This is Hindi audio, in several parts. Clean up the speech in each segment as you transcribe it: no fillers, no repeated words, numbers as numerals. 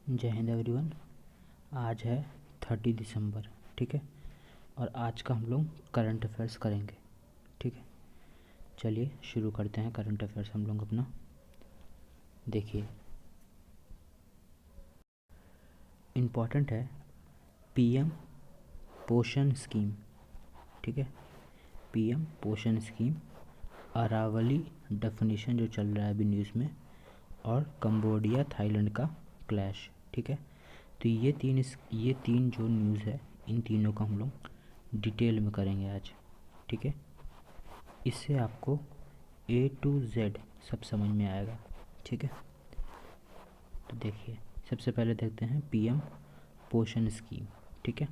जय हिंद एवरीवन। आज है 30 दिसंबर, ठीक है। और आज का हम लोग करंट अफेयर्स करेंगे, ठीक है। चलिए शुरू करते हैं करंट अफेयर्स हम लोग अपना। देखिए, इम्पॉर्टेंट है पीएम पोषण स्कीम, ठीक है। पीएम पोषण स्कीम, अरावली डेफिनेशन जो चल रहा है अभी न्यूज़ में, और कंबोडिया थाईलैंड का क्लैश, ठीक है। तो ये तीन जो न्यूज़ है, इन तीनों का हम लोग डिटेल में करेंगे आज, ठीक है। इससे आपको A to Z सब समझ में आएगा, ठीक है। तो देखिए, सबसे पहले देखते हैं पीएम पोषण स्कीम, ठीक है।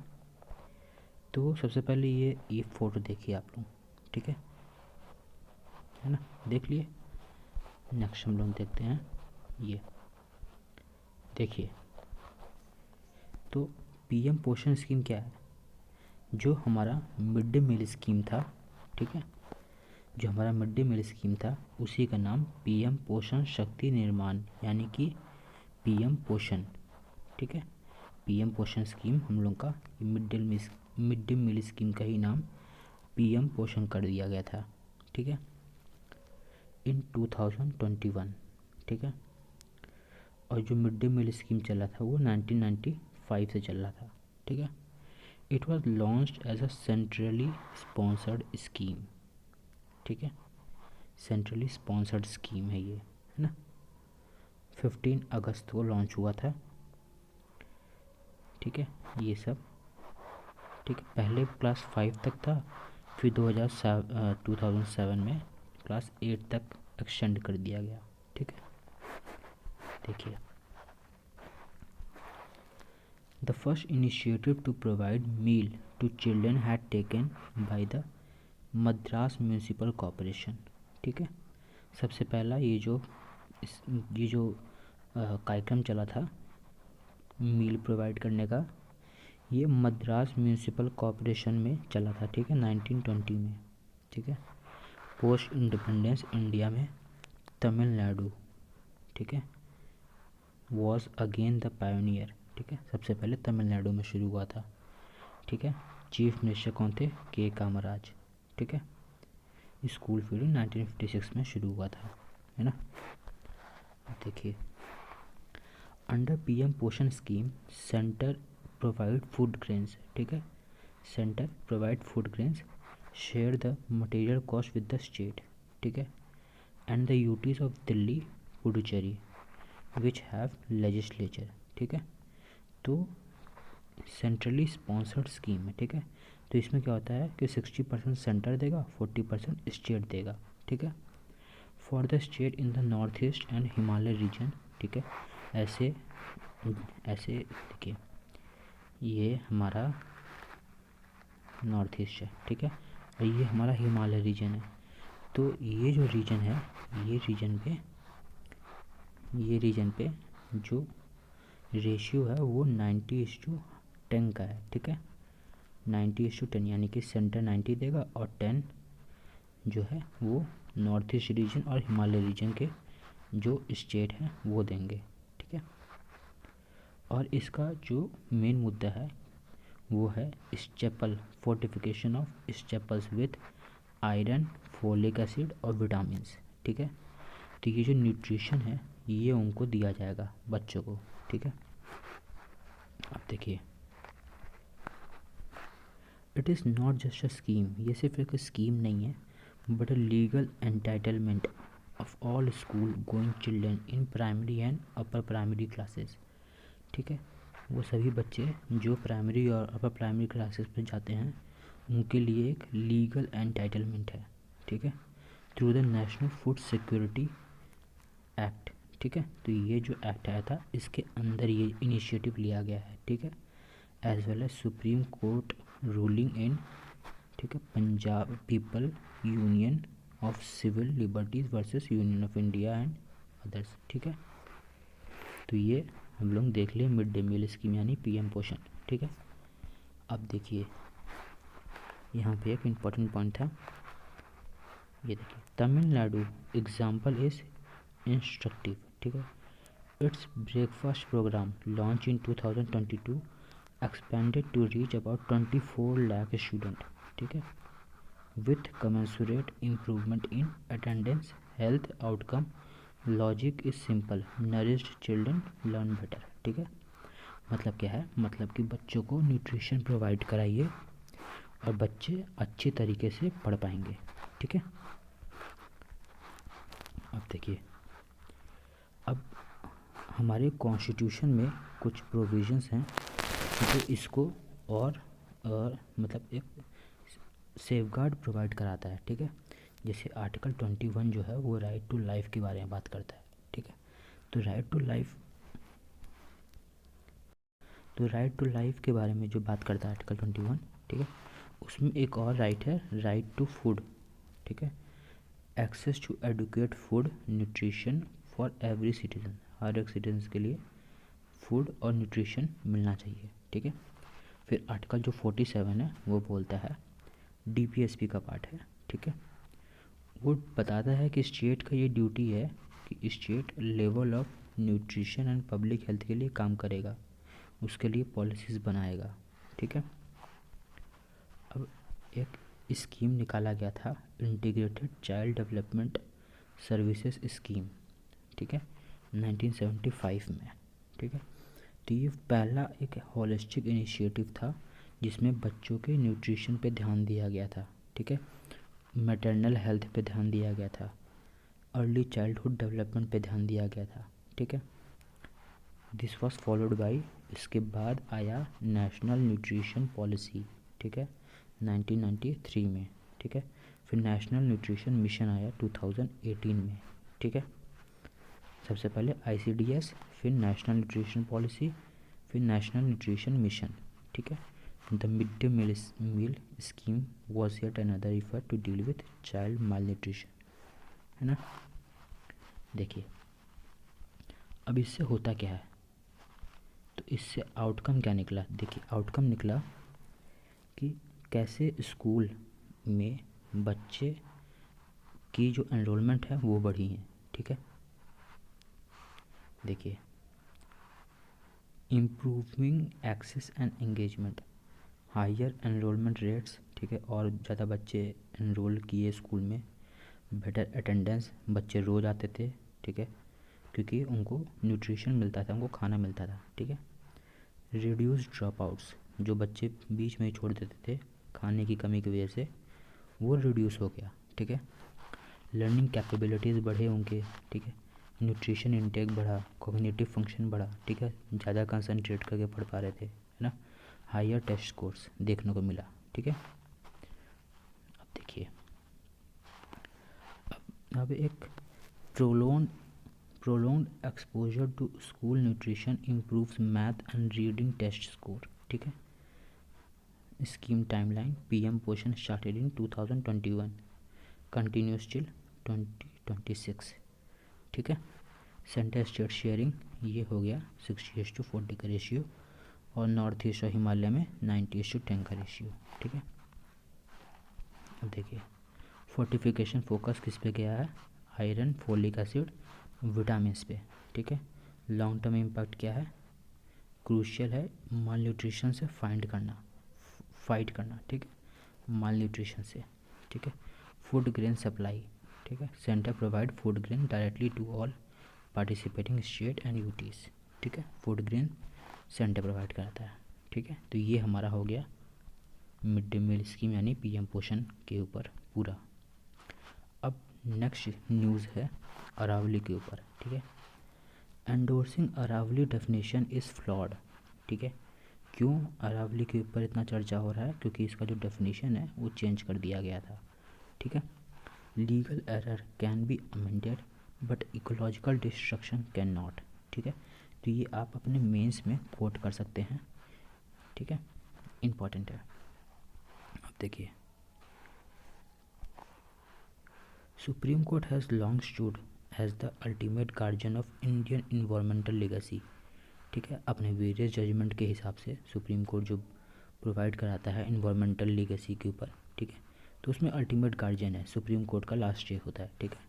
तो सबसे पहले ये फ़ोटो देखिए आप लोग, ठीक है ना, देख लिए। नेक्स्ट हम लोग देखते हैं ये, देखिए। तो पीएम पोषण स्कीम क्या है? जो हमारा मिड डे मील स्कीम था, ठीक है, जो हमारा मिड डे मील स्कीम था उसी का नाम पीएम पोषण शक्ति निर्माण यानी कि पीएम पोषण, ठीक है। पीएम पोषण स्कीम हम लोग का मिड डे मील स्कीम का ही नाम पीएम पोषण कर दिया गया था, ठीक है, इन 2021, ठीक है। और जो मिड डे मील स्कीम चला था वो 1995 से चल रहा था, ठीक है। It was launched as a centrally sponsored scheme, ठीक है। सेंट्रली स्पॉन्सर्ड स्कीम है ये, है ना। 15 अगस्त को लॉन्च हुआ था, ठीक है। ये सब, ठीक है। पहले क्लास 5 तक था, फिर 2007 में क्लास 8 तक एक्सटेंड कर दिया गया, ठीक है। देखिए, the first initiative to provide meal to children had taken by the Madras municipal corporation, ठीक है। सबसे पहला ये जो कार्यक्रम चला था मील प्रोवाइड करने का, ये मद्रास म्यूनिसिपल कॉरपोरेशन में चला था, ठीक है, 1920 में, ठीक है। पोस्ट इंडिपेंडेंस इंडिया में तमिलनाडु, ठीक है, वॉज अगेन द पायोनियर, ठीक है। सबसे पहले तमिलनाडु में शुरू हुआ था, ठीक है। चीफ मिनिस्टर कौन थे? के कामराज, ठीक है। स्कूल फीडिंग 1956 में शुरू हुआ था, है ना। देखिए, अंडर पीएम पोषण scheme centre provide food grains, ठीक है। Centre provide food grains, share the material cost with the state, ठीक है, and the UTs of Delhi Puducherry which have legislature, ठीक है। तो सेंट्रली स्पॉन्सर्ड स्कीम है, ठीक है। तो इसमें क्या होता है कि 60% सेंटर देगा, 40% स्टेट देगा, ठीक है। For the state in the north east and Himalaya region, ठीक है। ऐसे देखिए, ये हमारा नॉर्थ ईस्ट है, ठीक है, और ये हमारा हिमालय रीजन है। तो ये जो रीजन है, ये रीजन पे जो रेशियो है वो 90:10 का है, ठीक है। 90:10 यानी कि सेंटर 90 देगा और 10 जो है वो नॉर्थ ईस्ट रीजन और हिमालय रीजन के जो स्टेट हैं वो देंगे, ठीक है। और इसका जो मेन मुद्दा है वो है staple fortification of staples with iron, folic acid और विटामिन्स, ठीक है। तो ये जो न्यूट्रिशन है ये उनको दिया जाएगा बच्चों को, ठीक है। अब देखिए, it is not just a scheme, ये सिर्फ एक स्कीम नहीं है, but a legal entitlement of all school going children in primary and upper primary classes, ठीक है। वो सभी बच्चे जो प्राइमरी और अपर प्राइमरी क्लासेस में जाते हैं उनके लिए एक लीगल एंटाइटलमेंट है, ठीक है, through the national food security act, ठीक है। तो ये जो एक्ट आया था इसके अंदर ये इनिशिएटिव लिया गया है, ठीक है। As well as supreme court ruling in, ठीक है, Punjab people union of civil liberties versus union of India and others, ठीक है। तो ये हम लोग देख लिए मिड डे मील स्कीम यानी पीएम पोषण, ठीक है। अब देखिए, यहाँ पे एक इम्पॉर्टेंट पॉइंट था, ये देखिए, तमिलनाडु एग्जाम्पल इज इंस्ट्रक्टिव, ठीक है। Its breakfast program, launched in 2022, expanded to reach about 24 lakh students. ठीक है, with commensurate improvement in attendance, health outcome. Logic is simple: nourished children learn better. ठीक है, मतलब क्या है, मतलब कि बच्चों को न्यूट्रिशन प्रोवाइड कराइए और बच्चे अच्छे तरीके से पढ़ पाएंगे। ठीक है, अब देखिए, अब हमारे कॉन्स्टिट्यूशन में कुछ प्रोविजंस हैं जो इसको और मतलब एक सेफगार्ड प्रोवाइड कराता है। ठीक है, जैसे आर्टिकल 21 जो है वो राइट टू लाइफ के बारे में बात करता है। ठीक है, तो राइट टू लाइफ के बारे में जो बात करता है आर्टिकल 21, ठीक है, उसमें एक और राइट है, राइट टू फूड। ठीक है, access to adequate food nutrition for every citizen, हर एक सिटीजन के लिए फूड और न्यूट्रिशन मिलना चाहिए। ठीक है, फिर आर्टिकल जो 47 है वो बोलता है, डीपीएसपी का पार्ट है। ठीक है, वो बताता है कि स्टेट का ये ड्यूटी है कि state level of nutrition and public health के लिए काम करेगा, उसके लिए पॉलिसीज़ बनाएगा। ठीक है, अब एक स्कीम निकाला गया था, integrated child development services scheme. ठीक है, 1975 में। ठीक है, तो ये पहला एक होलिस्टिक इनिशिएटिव था जिसमें बच्चों के न्यूट्रिशन पे ध्यान दिया गया था। ठीक है, मैटरनल हेल्थ पे ध्यान दिया गया था, अर्ली चाइल्डहुड डेवलपमेंट पे ध्यान दिया गया था। ठीक है, दिस वाज फॉलोड बाय, इसके बाद आया नेशनल न्यूट्रिशन पॉलिसी। ठीक है, 1993 में। ठीक है, फिर नेशनल न्यूट्रिशन मिशन आया 2018 में। ठीक है, सबसे पहले ICDS, फिर नेशनल न्यूट्रिशन पॉलिसी, फिर नेशनल न्यूट्रिशन मिशन। ठीक है, the mid day meal scheme was yet another effort to deal with child malnutrition, है ना। देखिए, अब इससे होता क्या है, तो इससे आउटकम क्या निकला। देखिए, आउटकम निकला कि कैसे स्कूल में बच्चे की जो एनरोलमेंट है वो बढ़ी है। ठीक है, देखिए, improving access and engagement, higher enrolment rates. ठीक है, और ज़्यादा बच्चे एनरोल किए स्कूल में, बेटर अटेंडेंस, बच्चे रोज़ आते थे। ठीक है, क्योंकि उनको न्यूट्रिशन मिलता था, उनको खाना मिलता था। ठीक है, रिड्यूस ड्रॉप आउट्स, जो बच्चे बीच में ही छोड़ देते थे खाने की कमी की वजह से, वो रिड्यूस हो गया। ठीक है, लर्निंग कैपेबिलिटीज़ बढ़े उनके। ठीक है, न्यूट्रिशन इंटेक बढ़ा, कॉग्निटिव फंक्शन बढ़ा। ठीक है, ज़्यादा कंसंट्रेट करके पढ़ पा रहे थे, है ना। हायर टेस्ट स्कोर्स देखने को मिला। ठीक है, अब देखिए, अब एक prolonged exposure to school nutrition improves math and reading test score. ठीक है, scheme timeline, PM Poshan started in 2021, continues till 2026। ठीक है, सेंटर स्टेट शेयरिंग ये हो गया 60:40 का रेशियो, और नॉर्थ ईस्ट और हिमालय में 90:10 का रेशियो। ठीक है, अब देखिए, फोर्टिफिकेशन फोकस किस पे गया है, आयरन, फोलिक एसिड, विटामिन्स पे। ठीक है, लॉन्ग टर्म इम्पैक्ट क्या है, क्रूशियल है माल न्यूट्रिशन से फाइट करना। ठीक है, माल न्यूट्रिशन से। ठीक है, फूड ग्रेन सप्लाई। ठीक है, centre provide food grain directly to all participating state and UTs. ठीक है, फूड ग्रेन सेंटर प्रोवाइड कराता है। ठीक है, तो ये हमारा हो गया मिड डे मील स्कीम यानी PM पोषण के ऊपर पूरा। अब नेक्स्ट न्यूज़ है अरावली के ऊपर। ठीक है, endorsing Aravalli definition is flawed. ठीक है, क्यों अरावली के ऊपर इतना चर्चा हो रहा है, क्योंकि इसका जो डेफिनेशन है वो चेंज कर दिया गया था। ठीक है, legal error can be amended but ecological destruction can not. ठीक है, तो ये आप अपने मेंस में कोट कर सकते हैं। ठीक है, इम्पॉर्टेंट है। अब देखिए, supreme court has long stood as the ultimate guardian of Indian environmental legacy. ठीक है, अपने वेरियस जजमेंट के हिसाब से सुप्रीम कोर्ट जो प्रोवाइड कराता है इन्वायरमेंटल लीगेसी के ऊपर। ठीक है, तो उसमें अल्टीमेट गार्जियन है, सुप्रीम कोर्ट का लास्ट डे होता है। ठीक है,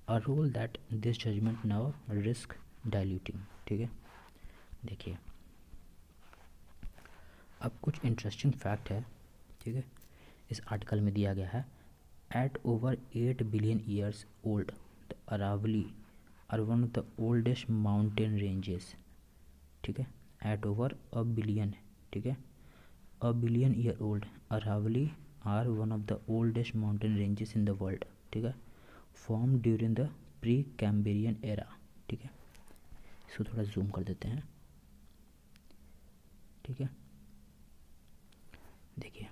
a role that this judgment now risk diluting, ठीक है। देखिए अब कुछ इंटरेस्टिंग फैक्ट है, ठीक है, इस आर्टिकल में दिया गया है। At over 8 billion years old the Aravalli are one of the oldest mountain ranges, ठीक है। एट ओवर अ बिलियन, ठीक है, a billion year old Aravalli are one of the oldest mountain ranges in the world, ठीक है, form during the Precambrian era, ठीक है। इसको थोड़ा जूम कर देते हैं, ठीक है। देखिए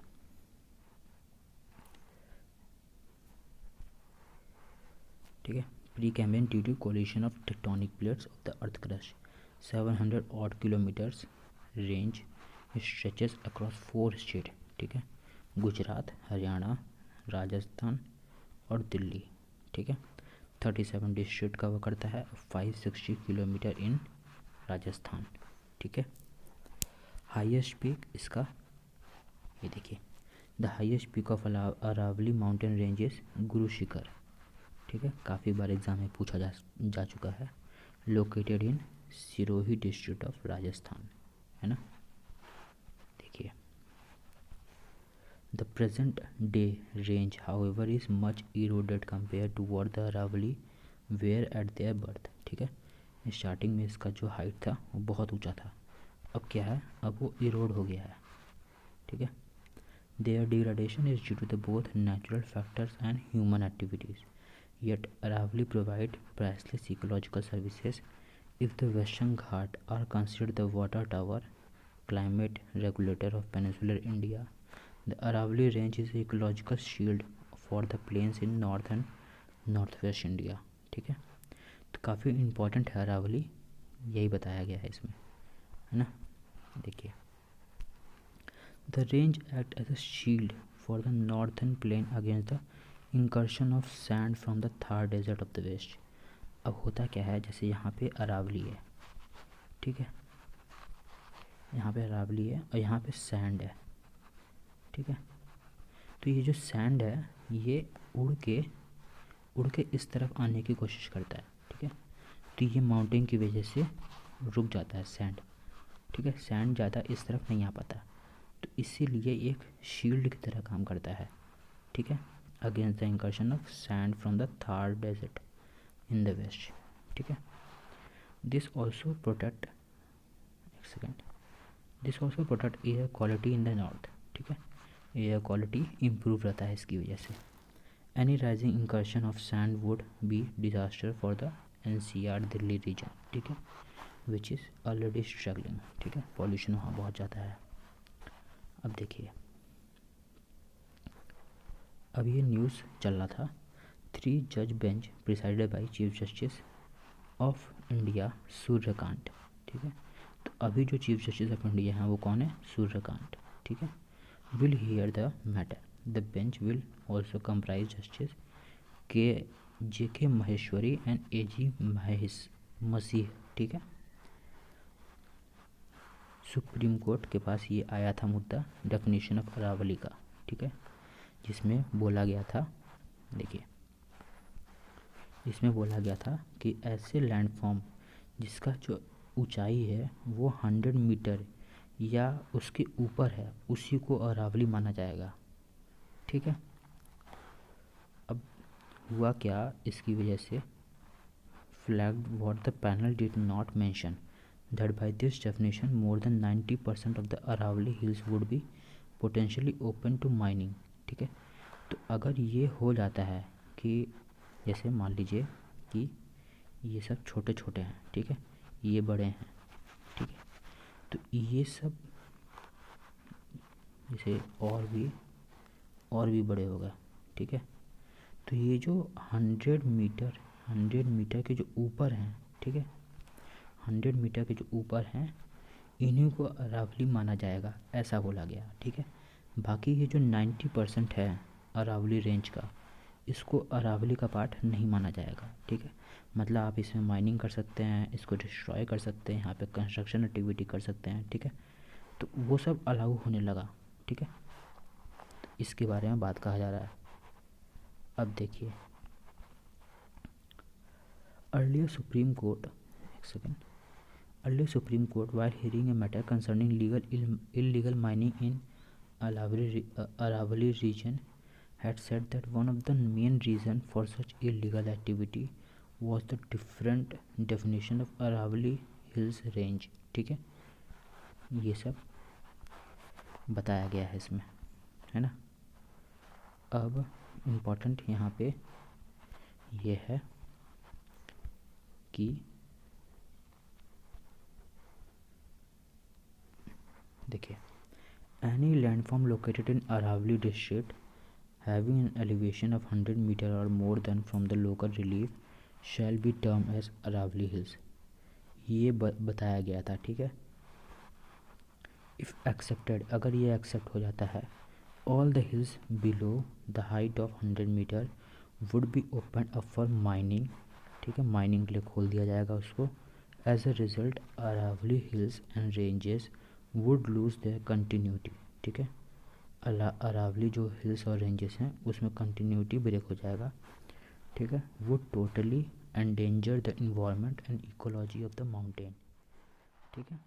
ठीक है, Precambrian due to collision of tectonic plates of the earth crust 700 odd kilometers range stretches across 4 state, ठीक है, गुजरात, हरियाणा, राजस्थान और दिल्ली, ठीक है। 37 डिस्ट्रिक्ट कवर करता है, 560 किलोमीटर इन राजस्थान, ठीक है। हाईएस्ट पीक इसका ये देखिए, the highest peak of Aravalli mountain ranges Guru Shikhar, ठीक है, काफ़ी बार एग्जाम में पूछा जा चुका है। Located in Sirohi district of Rajasthan, है ना। देखिए the present day range however is much eroded compare to what the Aravalli were at their birth, ठीक है। स्टार्टिंग में इसका जो हाइट था वो बहुत ऊंचा था, अब क्या है, अब वो इरोड हो गया है, ठीक है। Their degradation is due to the both natural factors and human activities, yet Aravali provide priceless ecological services. If the Western Ghat are considered the water tower, climate regulator of peninsular India, the Aravali range is an ecological shield for the plains in north and northwest India, ठीक है। तो काफ़ी इम्पोर्टेंट है अरावली, यही बताया गया है इसमें, है ना। देखिए the range act as a shield for the northern plain against the incursion of sand from the Thar desert of the west. अब होता क्या है, जैसे यहाँ पे अरावली है, ठीक है, यहाँ पे अरावली है और यहाँ पे सैंड है, ठीक है। तो ये जो सैंड है ये उड़ के इस तरफ आने की कोशिश करता है, ठीक है। तो ये माउंटेन की वजह से रुक जाता है सैंड, ठीक है, सैंड ज़्यादा इस तरफ नहीं आ पाता, तो इसीलिए एक शील्ड की तरह काम करता है, ठीक है, against the incursion of sand from the Thar desert in the west, ठीक है। this also protect air quality in the north, ठीक है, एयर क्वालिटी इम्प्रूव रहता है इसकी वजह से। Any rising incursion of sand would be disaster for the NCR Delhi region, ठीक है, विच इज़ ऑलरेडी स्ट्रगलिंग, ठीक है, पॉल्यूशन वहाँ बहुत ज़्यादा है। अब देखिए अब ये न्यूज़ चल रहा था, 3 जज bench presided by chief justice of India Suryakant, ठीक है। तो अभी जो चीफ जस्टिस ऑफ इंडिया हैं वो कौन है, सूर्यकांत, ठीक है। Will hear the matter, the bench will also comprise justice के महेश्वरी एंड AG महेश मसीह, ठीक है। सुप्रीम कोर्ट के पास ये आया था मुद्दा डेफिनेशन ऑफ अरावली का, ठीक है, जिसमें बोला गया था, देखिए इसमें बोला गया था कि ऐसे लैंडफॉर्म जिसका जो ऊंचाई है वो 100 मीटर या उसके ऊपर है उसी को अरावली माना जाएगा, ठीक है। अब हुआ क्या, इसकी वजह से flagged what the panel did not mention that by this definition more than 90% of the Aravalli hills would be potentially open to mining, ठीक है। तो अगर ये हो जाता है कि जैसे मान लीजिए कि ये सब छोटे छोटे हैं, ठीक है, ये बड़े हैं, ठीक है, तो ये सब जैसे और भी बड़े हो गए, ठीक है। तो ये जो 100 मीटर के जो ऊपर हैं, ठीक है, 100 मीटर के जो ऊपर हैं इन्हीं को अरावली माना जाएगा, ऐसा बोला गया, ठीक है। बाकी ये जो 90% है अरावली रेंज का, इसको अरावली का पार्ट नहीं माना जाएगा, ठीक है। मतलब आप इसमें माइनिंग कर सकते हैं, इसको डिस्ट्रॉय कर सकते हैं, यहाँ पे कंस्ट्रक्शन एक्टिविटी कर सकते हैं, ठीक है। तो वो सब अलाउ होने लगा, ठीक है, तो इसके बारे में बात कहा जा रहा है। अब देखिए अर्लियर सुप्रीम कोर्ट एक second. Earlier Supreme Court, while hearing a matter concerning illegal mining in Aravalli region, had said that one of the main reasons for such illegal activity was the different definition of Aravalli Hills Range. ठीक है, ये सब बताया गया है इसमें, है ना. अब इम्पोर्टेंट यहाँ पे ये है कि देखिए, any landform located in Aravalli district having an elevation of 100 meter or more than from the local relief shall be termed as Aravalli Hills. ये बताया गया था. ठीक है, if accepted, अगर ये एक्सेप्ट हो जाता है, all the hills below the height of 100 meter would be opened up for mining. ठीक है, माइनिंग के लिए खोल दिया जाएगा उसको. As a result, Aravalli Hills and ranges would lose their continuity. ठीक है, अरावली जो हिल्स और रेंजेस हैं उसमें कंटिन्यूटी ब्रेक हो जाएगा. ठीक है, would totally endanger the environment and ecology of the mountain. ठीक है.